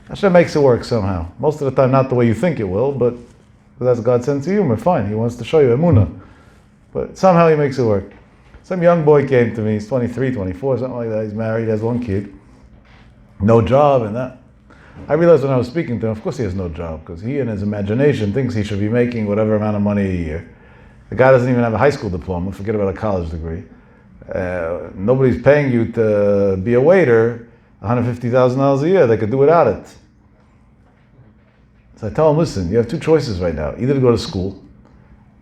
Hashem makes it work somehow. Most of the time not the way you think it will, but that's God's sense of humor, fine. He wants to show you emunah. But somehow He makes it work. Some young boy came to me, he's 23, 24, something like that, he's married, has one kid, no job and that. I realized when I was speaking to him, of course he has no job, because he in his imagination thinks he should be making whatever amount of money a year. The guy doesn't even have a high school diploma, forget about a college degree. Nobody's paying you to be a waiter $150,000 a year. They could do without it. So I tell him, listen, you have two choices right now. Either to go to school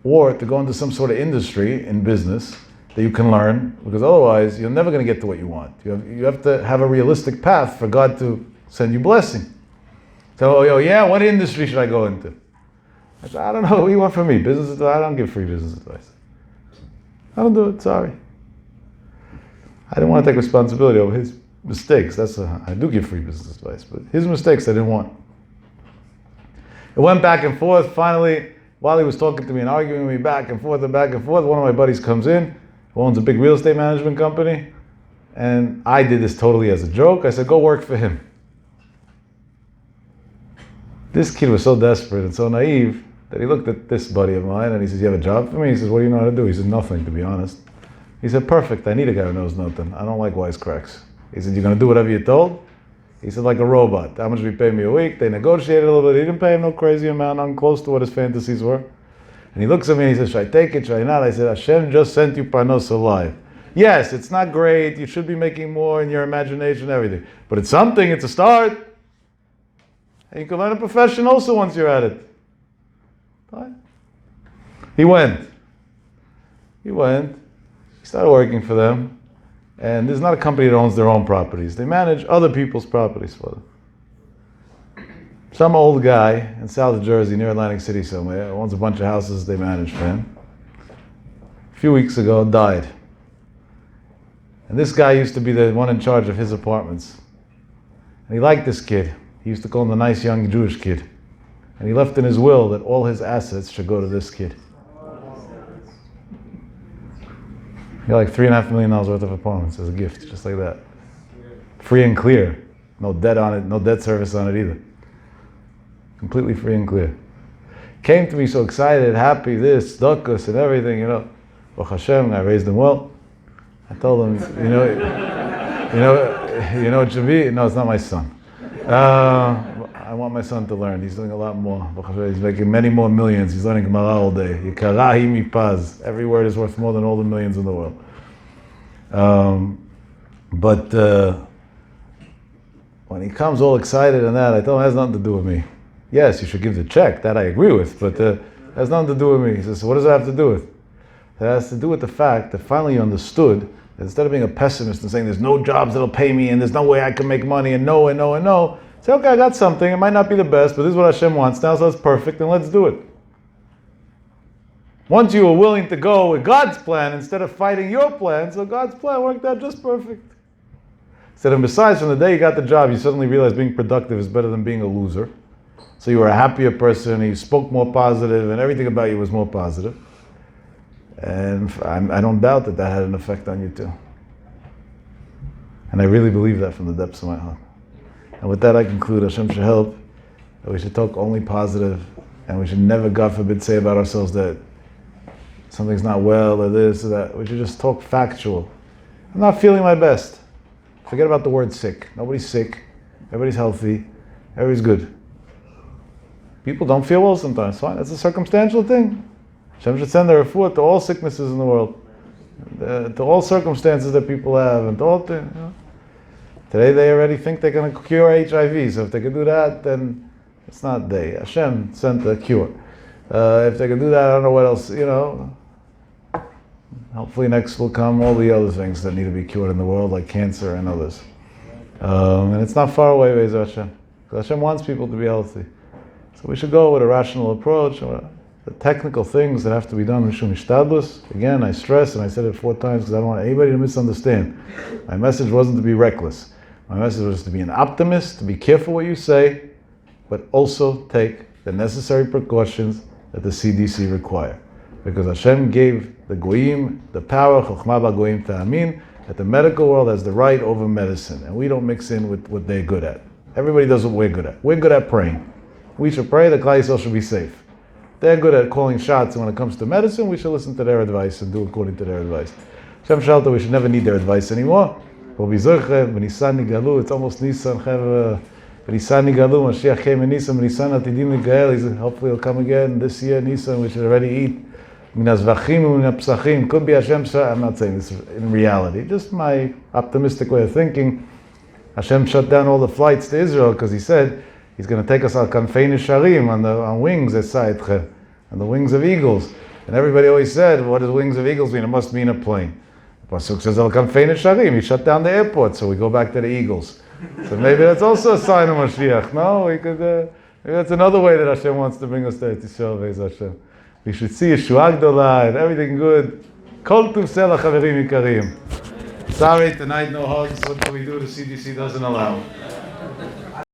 or to go into some sort of industry in business that you can learn, because otherwise you're never going to get to what you want. You have to have a realistic path for God to send you blessing. So, what industry should I go into? I said, I don't know, what do you want from me? Business advice? I don't give free business advice. I don't do it, sorry. I didn't want to take responsibility over his mistakes. I do give free business advice, but his mistakes I didn't want. It went back and forth. Finally, while he was talking to me and arguing with me back and forth, one of my buddies comes in, who owns a big real estate management company, and I did this totally as a joke. I said, go work for him. This kid was so desperate and so naive that he looked at this buddy of mine and he says, you have a job for me? He says, what do you know how to do? He said, nothing, to be honest. He said, perfect, I need a guy who knows nothing. I don't like wisecracks. He said, you're going to do whatever you're told? He said, like a robot. How much do you pay me a week? They negotiated a little bit. He didn't pay him no crazy amount, not close to what his fantasies were. And he looks at me and he says, should I take it, should I not? I said, Hashem just sent you Parnos alive. Yes, it's not great. You should be making more in your imagination, everything. But it's something, it's a start. And you can learn a profession also once you're at it. Fine. He went. He started working for them. And this is not a company that owns their own properties. They manage other people's properties for them. Some old guy in South Jersey, near Atlantic City somewhere, owns a bunch of houses they manage for him. A few weeks ago, died. And this guy used to be the one in charge of his apartments. And he liked this kid. He used to call him the nice young Jewish kid. And he left in his will that all his assets should go to this kid. He got like $3.5 million worth of apartments as a gift, just like that. Free and clear. No debt on it, no debt service on it either. Completely free and clear. Came to me so excited, happy, this, tzedakos and everything, you know. Baruch Hashem, I raised him well. I told him, you know what should be? No, it's not my son. I want my son to learn. He's doing a lot more. He's making many more millions. He's learning Gemara all day. Yikarahi mipaz. Every word is worth more than all the millions in the world. But when he comes all excited and that, I tell him it has nothing to do with me. Yes, you should give the check. That I agree with. But it has nothing to do with me. He says, so what does that have to do with? It has to do with the fact that finally you understood that instead of being a pessimist and saying there's no jobs that'll pay me and there's no way I can make money and no and no and no, say, okay, I got something. It might not be the best, but this is what Hashem wants now, so it's perfect, and let's do it. Once you were willing to go with God's plan instead of fighting your plan, so God's plan worked out just perfect. Said, and besides, from the day you got the job, you suddenly realized being productive is better than being a loser. So you were a happier person, and you spoke more positive, and everything about you was more positive. And I don't doubt that had an effect on you too. And I really believe that from the depths of my heart. And with that I conclude, Hashem should help, that we should talk only positive, and we should never, God forbid, say about ourselves that something's not well or this or that. We should just talk factual. I'm not feeling my best. Forget about the word sick. Nobody's sick. Everybody's healthy. Everybody's good. People don't feel well sometimes. Fine, that's a circumstantial thing. Hashem should send the refuah to all sicknesses in the world, to all circumstances that people have, and to all things. You know. Today they already think they're going to cure HIV, so if they can do that, then it's not they. Hashem sent the cure. If they can do that, I don't know what else, you know. Hopefully next will come all the other things that need to be cured in the world, like cancer and others. And it's not far away, Be'ez Hashem. Because Hashem wants people to be healthy. So we should go with a rational approach. The technical things that have to be done, Mishum Ishtadlus. Again, I stress, and I said it 4 times because I don't want anybody to misunderstand. My message wasn't to be reckless. My message was to be an optimist, to be careful what you say, but also take the necessary precautions that the CDC require. Because Hashem gave the Goyim the power, Chokhmah ba'Goyim ta'amin, that the medical world has the right over medicine, and we don't mix in with what they're good at. Everybody does what we're good at. We're good at praying. We should pray, the Klal Yisrael should be safe. They're good at calling shots, and when it comes to medicine, we should listen to their advice and do according to their advice. Hashem Shalta, we should never need their advice anymore. It's almost Nisan, Nisan Nigalu, Mashiach came in Nisan, Nisan Atidim Nigael. Hopefully he'll come again this year, Nisan, we should already eat. Could be Hashem, I'm not saying this in reality, just my optimistic way of thinking. Hashem shut down all the flights to Israel because he said he's going to take us al kanfei nesharim, on wings, on the wings of eagles. And everybody always said, what does wings of eagles mean? It must mean a plane. Pasuk says al kanfei nesharim, he shut down the airport, so we go back to the eagles. So maybe that's also a sign of Mashiach. No, we could. Maybe that's another way that Hashem wants to bring us to Yisrael, Be'ez Hashem. We should see Yeshua Gdolah and everything good. Kol tuv sela chaverim ikarim. Sorry, tonight no hugs. What can we do? The CDC doesn't allow.